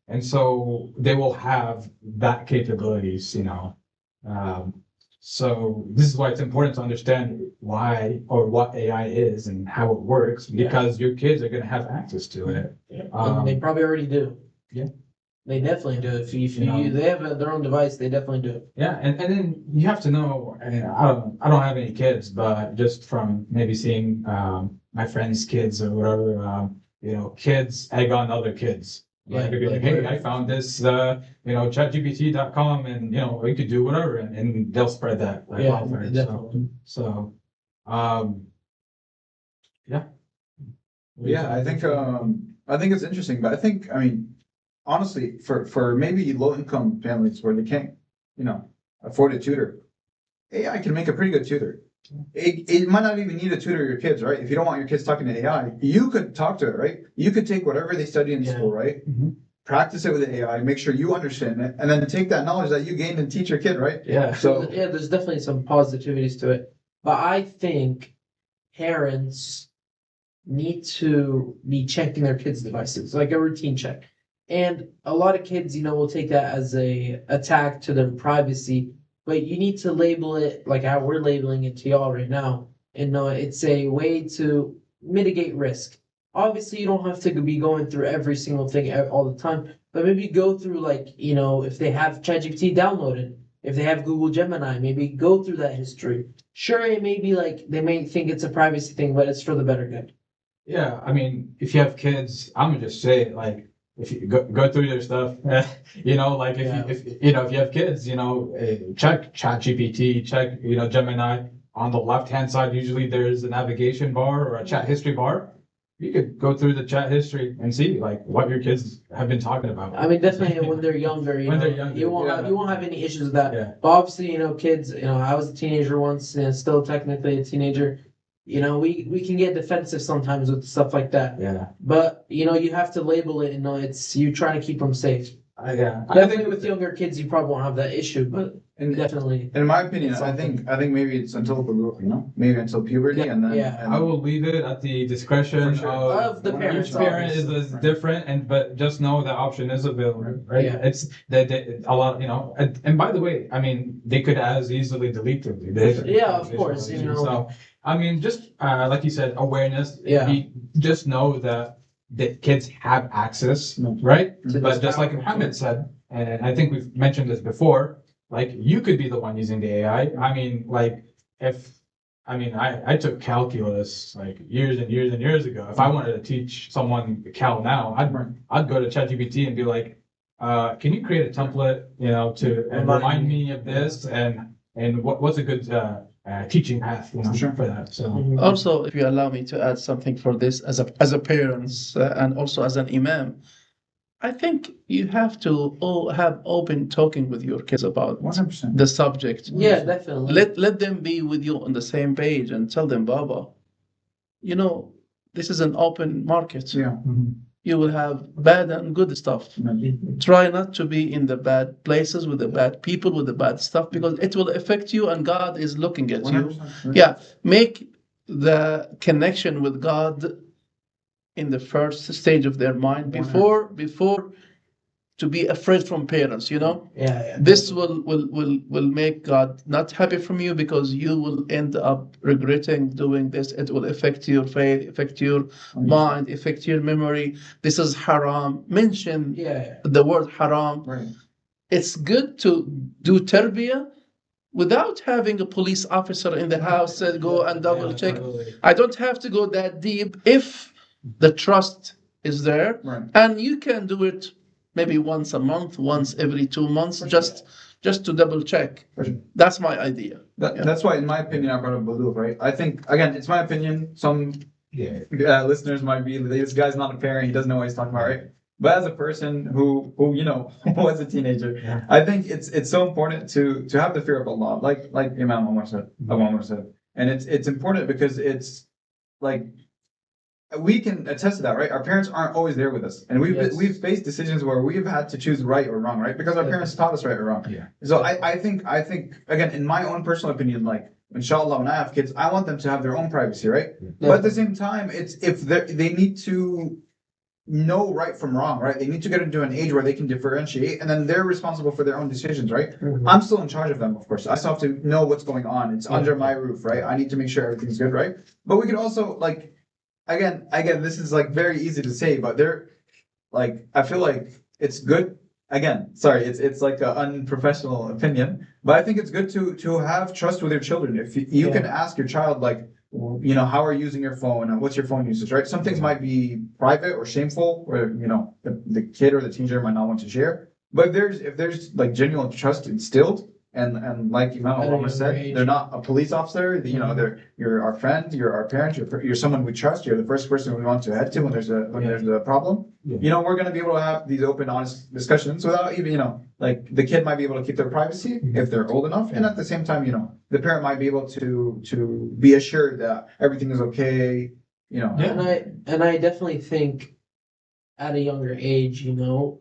and so they will have that capabilities. So this is why it's important to understand why or what AI is and how it works, because your kids are going to have access to it. And they probably already do. Yeah. They definitely do. If they have their own device, they definitely do. Yeah, and then you have to know. I don't have any kids, but just from maybe seeing my friends' kids or whatever, kids egg on other kids. Yeah, They're like, hey, I found this, chatgpt.com, and we could do whatever, and they'll spread that. Like wildfire. Definitely. So, yeah. Yeah, I think it's interesting, but I mean, honestly, for maybe low income families where they can't afford a tutor. AI can make a pretty good tutor. It might not even need a tutor your kids, right? If you don't want your kids talking to AI, you could talk to it, right? You could take whatever they study in school, right? Practice it with the AI, make sure you understand it, and then take that knowledge that you gained and teach your kid, right? Yeah. So yeah, there's definitely some positivities to it, but I think parents need to be checking their kids' devices, like a routine check. And a lot of kids, will take that as a attack to their privacy, but you need to label it like how we're labeling it to y'all right now. And it's a way to mitigate risk. Obviously, you don't have to be going through every single thing all the time, but maybe go through if they have ChatGPT downloaded, if they have Google Gemini, maybe go through that history. Sure, it may be they may think it's a privacy thing, but it's for the better good. Yeah, I mean, if you have kids, I'm gonna just say if you go through their stuff, if you have kids, check ChatGPT, check Gemini. On the left hand side, usually there's a navigation bar or a chat history bar. You could go through the chat history and see what your kids have been talking about. I mean, definitely when they're younger, you won't have any issues with that. Yeah. But obviously, kids, I was a teenager once, and still technically a teenager. We can get defensive sometimes with stuff like that. Yeah. But you have to label it, it's you trying to keep them safe. Yeah. Definitely with younger kids, you probably won't have that issue, but definitely. In my opinion, I think maybe it's until maybe until puberty, and then I will leave it at the discretion of the parents. Each parent is different, but just know that option is available, right? Yeah. It's that a lot, and by the way, I mean, they could as easily delete them. Yeah, of course, So, I mean, just like you said, awareness. Yeah. Just know that kids have access, right? But just like Muhammad said, and I think we've mentioned this before, you could be the one using the AI. I mean, I took calculus years and years and years ago. If I wanted to teach someone cal now, I'd go to ChatGPT and be like, can you create a template, to remind me of this and what's a good teaching path, for that. So Also, if you allow me to add something for this as a parents and also as an imam, I think you have to have open talking with your kids about 100%. the subject. Yeah, definitely. Let them be with you on the same page and tell them, Baba, this is an open market. Yeah. You will have bad and good stuff. Try not to be in the bad places with the bad people, with the bad stuff, because it will affect you and God is looking at you. 100%. Yeah, make the connection with God in the first stage of their mind before to be afraid from parents, Yeah. This will make God not happy from you, because you will end up regretting doing this. It will affect your faith, affect your mind, affect your memory. This is haram. Mention the word haram. Right. It's good to do tarbiyah without having a police officer in the house and go and double check. Totally. I don't have to go that deep if the trust is there. Right. And you can do it maybe once a month, once every 2 months, just to double check. That's my idea. That's why, in my opinion, I brought up Baloo, right? I think, again, it's my opinion. Some listeners might be, this guy's not a parent, he doesn't know what he's talking about, right? But as a person who was a teenager, I think it's so important to have the fear of Allah, like Imam Omar said, and it's important because it's we can attest to that, right? Our parents aren't always there with us, and we've faced decisions where we've had to choose right or wrong, right? Because our parents taught us right or wrong. Yeah. So I think again, in my own personal opinion, inshallah, when I have kids, I want them to have their own privacy, right? Yeah. But at the same time, it's if they need to know right from wrong, right? They need to get into an age where they can differentiate, and then they're responsible for their own decisions, right? Mhm. I'm still in charge of them, of course. I still have to know what's going on. It's under my roof, right? I need to make sure everything's good, right? But we could also again, this is very easy to say, but I feel like it's good. Again, sorry, it's like an unprofessional opinion, but I think it's good to have trust with your children. If you can ask your child, how are you using your phone and what's your phone usage, right? Some things might be private or shameful, or the kid or the teenager might not want to share. But if there's genuine trust instilled, and like Imam Omar said, they're not a police officer. You're our friend, you're our parent, you're someone we trust. You're the first person we want to head to when there's a problem. You know, we're going to be able to have these open, honest discussions without even, you know, like the kid might be able to keep their privacy if they're old enough, and at the same time, you know, the parent might be able to be assured that everything is okay. You know, And I definitely think at a younger age, you know,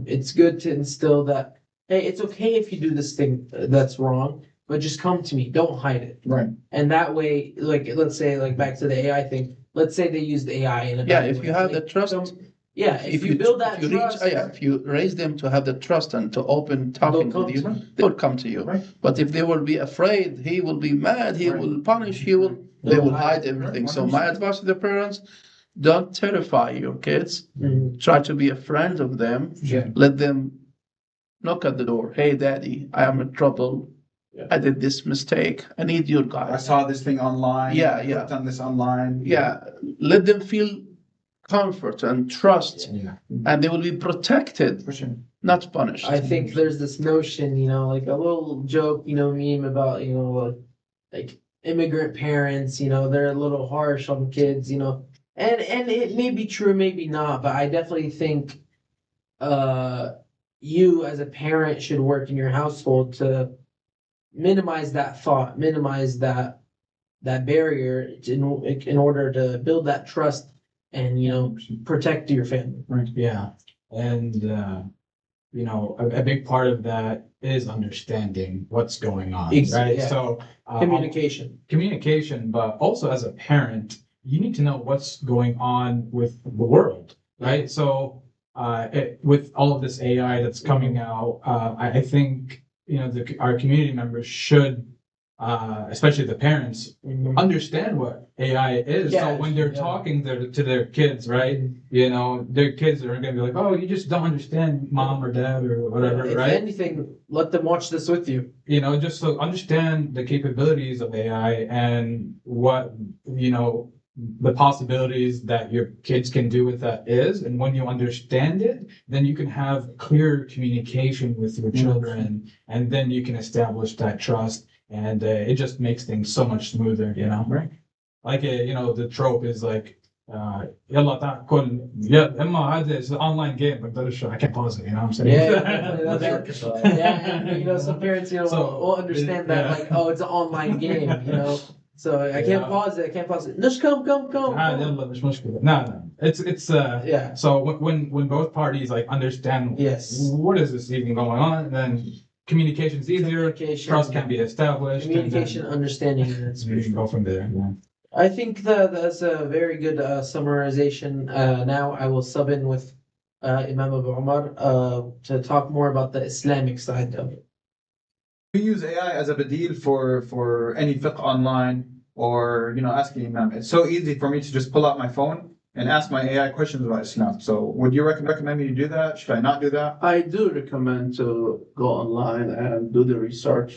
it's good to instill that, hey, it's okay if you do this thing that's wrong, but just come to me, don't hide it. right. And that way, like, let's say, like, back to the AI thing, let's say they used AI in a Yeah, bad if way. you have Like, the trust, yeah, if you build that if you trust, if you raise them to have the trust and to open talking come with you, to you. they will come to you. Right. But if they will be afraid, he will be mad, he Right. will punish, they will hide everything. So my advice to the parents, don't terrify your kids. Mhm. Try to be a friend of them. Yeah. Let them knock at the door. Hey, daddy, I am in trouble. Yeah. I did this mistake. I need your I guidance. saw this thing online. Yeah, I yeah. clicked on this online. Yeah, let them feel comfort and trust, Yeah. and they will be protected, For sure. not punished. I think there's this notion, you know, like a little joke, you know, meme about, you know, like immigrant parents, you know, they're a little harsh on kids, you know, and it may be true, maybe not, but I definitely think you as a parent should work in your household to minimize that thought, minimize that barrier in order to build that trust and, you know, protect your family. Yeah, and you know, a big part of that is understanding what's going on, right? Yeah. So Communication. but also as a parent, you need to know what's going on with the world, right? So with all of this AI that's coming out, I think, you know, our community members should, especially the parents, understand what AI is. Yeah, So when they're yeah. talking to their kids, right? You know, their kids are gonna be like, "Oh, you just don't understand mom or dad or whatever," If right? anything, let them watch this with you. You know, just so understand the capabilities of AI and what, you know, the possibilities that your kids can do with that is. And when you understand it, then you can have clear communication with your children, and then you can establish that trust, and it just makes things so much smoother, you know? Right. Like, you know, the trope is like, يلا تاكل يا اما هذا is an online game بقدرش I can't pause it, you know what I'm saying? Yeah, and, you know, some parents, you know, will understand that, like, oh, it's an online game, you know, so I can't pause it. Just come. يلا مش مشكلة. No, it's Yeah. So when both parties like understand, Yes. what is this even going on, then communication's easier, trust can be established, Communication, understanding, and and we can go from there. Yeah. I think that's a very good summarization. Now I will sub in with Imam Abu Umar to talk more about the Islamic side of it. We use AI as a badil for any fiqh online, or, you know, asking Imam. It's so easy for me to just pull out my phone and ask my AI questions about Islam. So would you recommend me to do that? Should I not do that? I do recommend to go online and do the research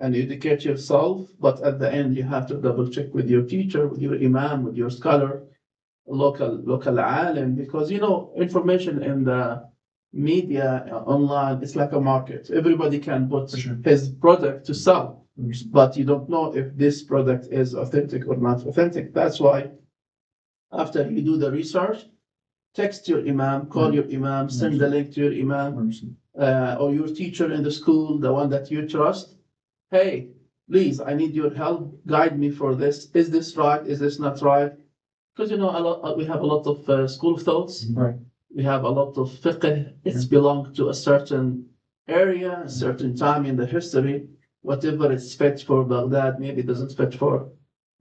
and educate yourself, but at the end you have to double check with your teacher, with your imam, with your scholar, local alim, because, you know, information in the media online, it's like a market. Everybody can put sure. his product to sell, but you don't know if this product is authentic or not authentic. That's why after you do the research, text your imam, call your imam, send the link to your imam, or your teacher in the school, the one that you trust. Hey, please, I need your help. Guide me for this. Is this right? Is this not right? Because, you know, we have a lot of school of thoughts. Right. We have a lot of fiqh. It's belonged to a certain area, a certain time in the history. Whatever is fit for Baghdad, maybe doesn't fit for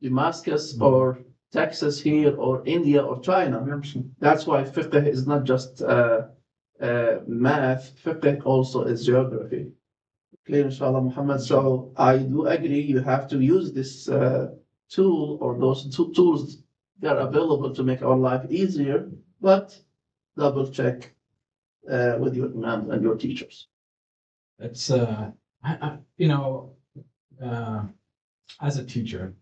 Damascus or Texas here or India or China. That's why fiqh is not just math. Fiqh also is geography. Clear, inshallah, Muhammad. So I do agree you have to use this tool or those tools that are available to make our life easier, but double check with your imam and your teachers. It's you know, as a teacher,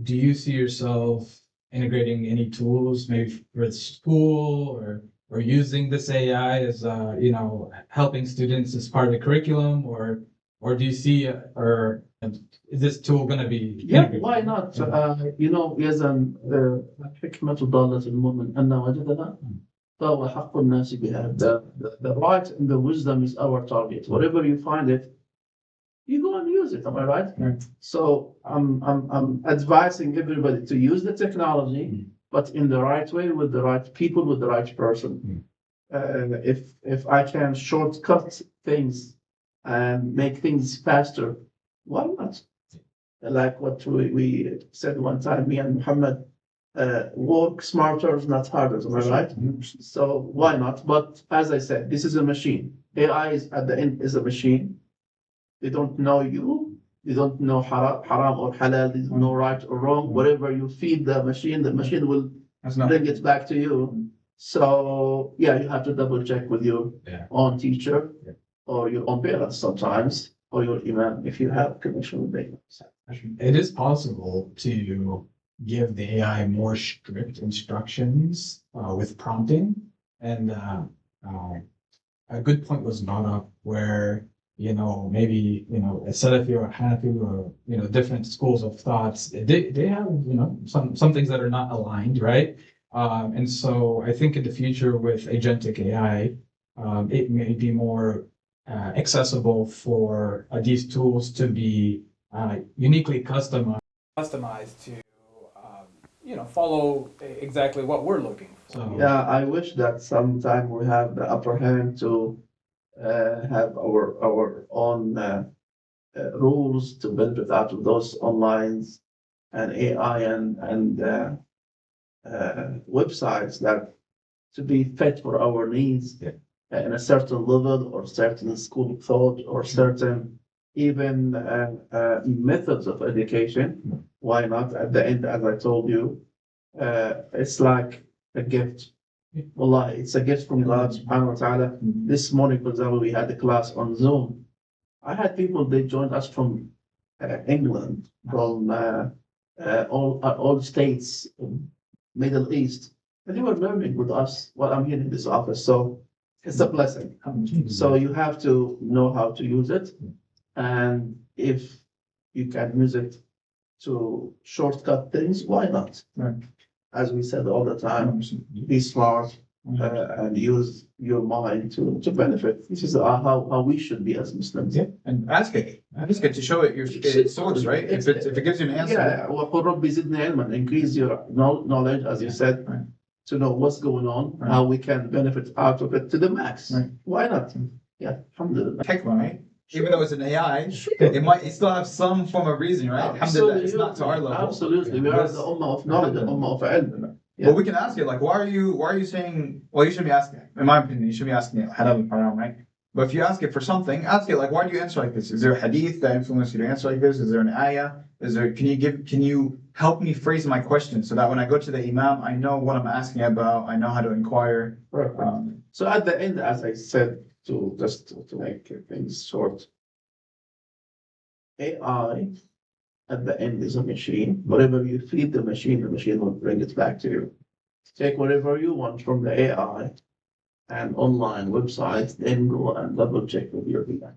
do you see yourself integrating any tools, maybe for school or using this AI as you know, helping students as part of the curriculum, or or do you see, or is this tool going to be? Yeah, why not? يزن حكمة ضالة المؤمن أن وجدنا فهو حق الناس بها. The right and the wisdom is our target. Wherever you find it, you go and use it. Am I right? Right. So I'm advising everybody to use the technology, but in the right way, with the right people, with the right person. If I can shortcut things and make things faster, why not? Like what we said one time, me and Muhammad, work smarter, not harder. Am I right? So why not? But as I said, this is a machine. AI is at the end is a machine. They don't know you. They don't know haram or halal. They don't know right or wrong. Whatever you feed the machine will bring it back to you. So yeah, you have to double check with your own teacher or your own parents sometimes, or your imam if you have connection with them. It is possible to give the AI more strict instructions with prompting, and a good point was brought up where maybe a Salafi or Hanafi or different schools of thoughts, they have some things that are not aligned, right? And so I think in the future with agentic AI, it may be more accessible for these tools to be uniquely customized to follow exactly what we're looking for. So, Yeah, I wish that sometime we have the upper hand to have our own rules to benefit out of those online and AI and websites that to be fit for our needs in a certain level or certain school of thought or certain even methods of education. Why not? At the end, as I told you, it's like a gift. Wallah, it's a gift from God subhanahu wa ta'ala. This morning, for example, we had a class on Zoom. I had people, they joined us from England, from all states, Middle East, and they were learning with us while I'm here in this office. So it's a blessing. So you have to know how to use it. And if you can use it to shortcut things, why not? Right. As we said all the time, be smart and use your mind to benefit. This is how we should be as Muslims. Yeah, and ask it to show it your source, right? If it gives you an answer. Yeah, وَقُلْ رَبِّ زِدْنِي عِلْمًا. Increase your knowledge, as you said, right. to know what's going on, Right. how we can benefit out of it to the max. Right. Why not? Yeah, alhamdulillah. Hikmah, right? Even though it's an AI, Sure. it still have some form of reason, right? Alhamdulillah, it's not to our level. Absolutely, we are the ummah of knowledge, the ummah of ilm. Yeah. But we can ask it, like, why are you saying? Well, you shouldn't be asking it. In my opinion, you shouldn't be asking it halal and haram, right? But if you ask it for something, ask it like, why do you answer like this? Is there a hadith that influenced you to answer like this? Is there an ayah? Can you help me phrase my question so that when I go to the imam, I know what I'm asking about, I know how to inquire. Perfect. So at the end, as I said, to make things short, AI at the end is a machine. Whatever you feed the machine will bring it back to you. Take whatever you want from the AI and online websites, then go and double check with your AI.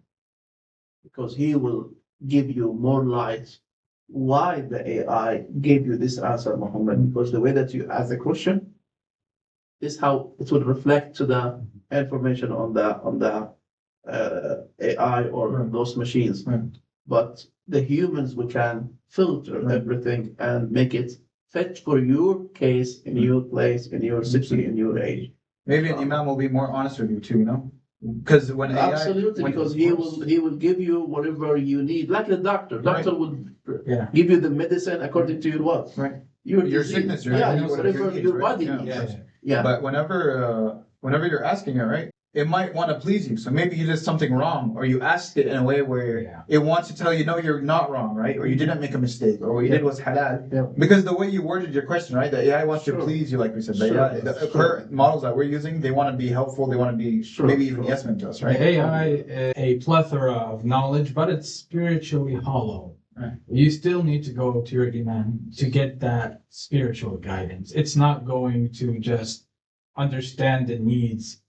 Because he will give you more light why the AI gave you this answer, Muhammad. Because the way that you ask the question is how it will reflect to the information on the AI or those machines. Right. But the humans, we can filter everything and make it fit for your case, in your place, in your city, in your age. Maybe an imam will be more honest with you too, Because when AI, Absolutely, because he will give you whatever you need, like the doctor. Right. Doctor will give you the medicine according to your what? Right. Your Your disease. sickness, right? Yeah, He knows what whatever your needs, your right? body Yeah. needs. Yeah. Yeah. But whenever you're asking it, right, it might want to please you. So maybe you did something wrong, or you asked it in a way where it wants to tell you, no, you're not wrong, right? Or you didn't make a mistake, or what you did was halal. Yeah. Because the way you worded your question, right, the AI wants to please you, like we said. The current models that we're using, they want to be helpful. They want to be maybe even yes men to us, right? The AI is a plethora of knowledge, but it's spiritually hollow. Right. You still need to go to your imam to get that spiritual guidance. It's not going to just understand the needs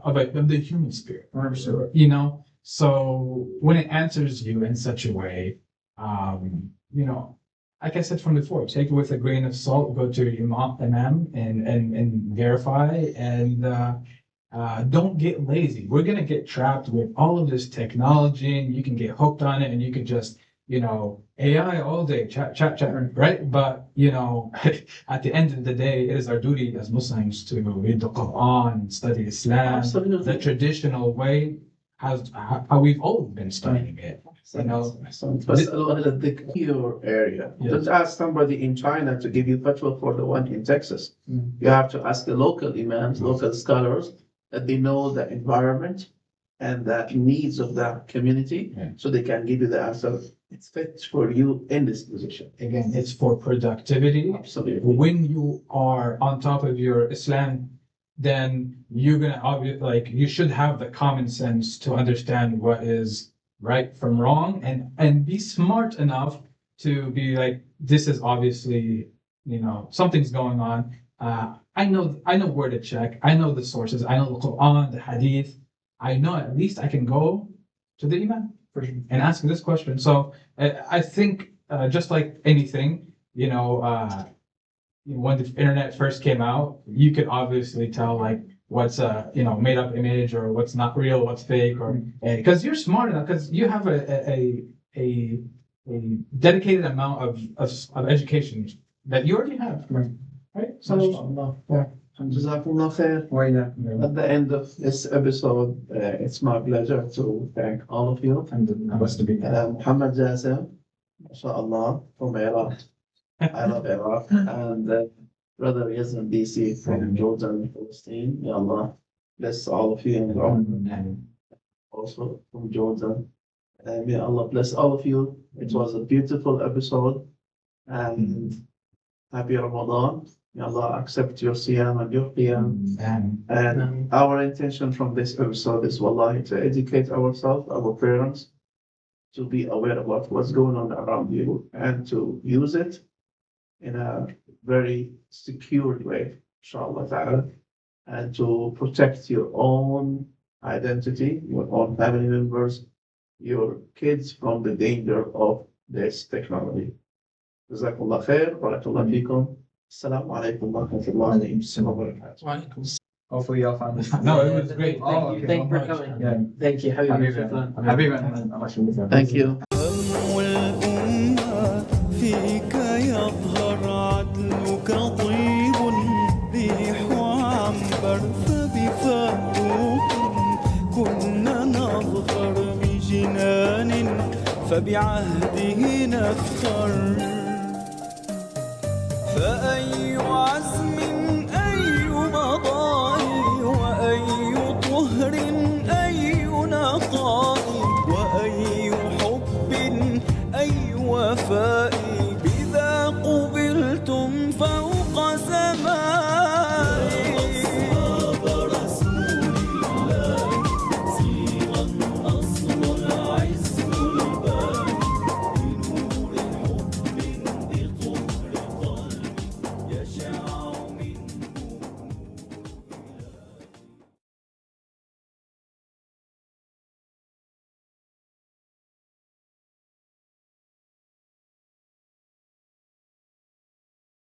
of the human spirit. 100%. So when it answers you in such a way, you know, like I said from before, take it with a grain of salt, go to your imam and verify, and don't get lazy. We're gonna get trapped with all of this technology, and you can get hooked on it, and you can just, you know, AI all day, chat, right? But, you know, at the end of the day, it is our duty as Muslims to read the Quran, study Islam, Absolutely. the traditional way, how we've always been studying it. You know, But your area. Yes. Don't ask somebody in China to give you fatwa for the one in Texas. Mm. You have to ask the local imams, local scholars, that they know the environment and the needs of the community, Yeah. so they can give you the answer. It's fit for you in this position. again, it's for productivity. Absolutely. When you are on top of your Islam, then you're gonna like you should have the common sense to understand what is right from wrong, and be smart enough to be like, this is obviously, you know, something's going on. I know where to check. I know the sources. I know the Quran, the Hadith. I know at least I can go to the Imam and ask this question. So I think just like anything, you know, when the internet first came out, you could obviously tell like what's a, you know, made up image, or what's not real, what's fake, or because you're smart enough, because you have a dedicated amount of education that you already have, right? So yeah. Jazakumullah khair. Why not? At the end of this episode, it's my pleasure to thank all of you. And blessed to be here. Muhammad Jassim, mashallah, from Iraq. I love Iraq. And Brother Yazan DC from Jordan, Palestine. May Allah bless all of you, and also from Jordan. May Allah bless all of you. It was a beautiful episode, and happy Ramadan. May Allah accept your siyam and your qiyam. And our intention from this episode is, wallahi, to educate ourselves, our parents, to be aware of what's going on around you, and to use it in a very secure way, inshallah ta'ala, and to protect your own identity, your own family members, your kids from the danger of this technology. Jazakallah khair, barakallah fikum. Assalamu alaikum wa rahmatullahi wa barakatuh. Hopefully y'all found this. No, it was great. Oh, okay. Thank you for coming. Yeah. Thank you. حبيبي. Thank you. والأمة فيك يظهر عدلك طيب ريح عنبر فبفاروق كنا نظفر بجنان فبعهده نفخر فأي عزم